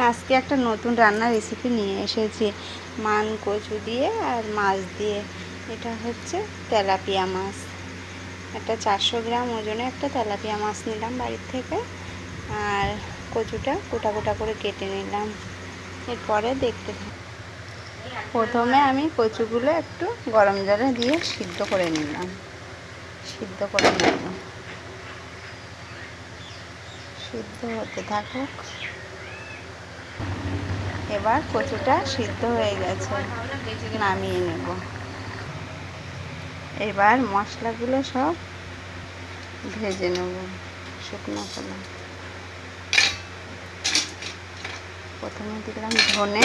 আজকে একটা নতুন রান্নার রেসিপি নিয়ে এসেছি, মান কচু দিয়ে আর মাছ দিয়ে। এটা হচ্ছে তেলাপিয়া মাছ। একটা 400 গ্রাম ওজনে একটা তেলাপিয়া মাছ নিলাম বাড়ির থেকে, আর কচুটা গোটা গোটা করে কেটে নিলাম। এরপরে দেখতে প্রথমে আমি কচুগুলো একটু গরম জলে দিয়ে সিদ্ধ করে নিলাম। সিদ্ধ করে নেব, সিদ্ধ হতে থাকুক। এবার কচুটা সিদ্ধ হয়ে গেছে, নামিয়ে নেব। এবার মশলাগুলো সব ভেজে নেব। শুকনো খোলা প্রথমে দিলাম ধনে,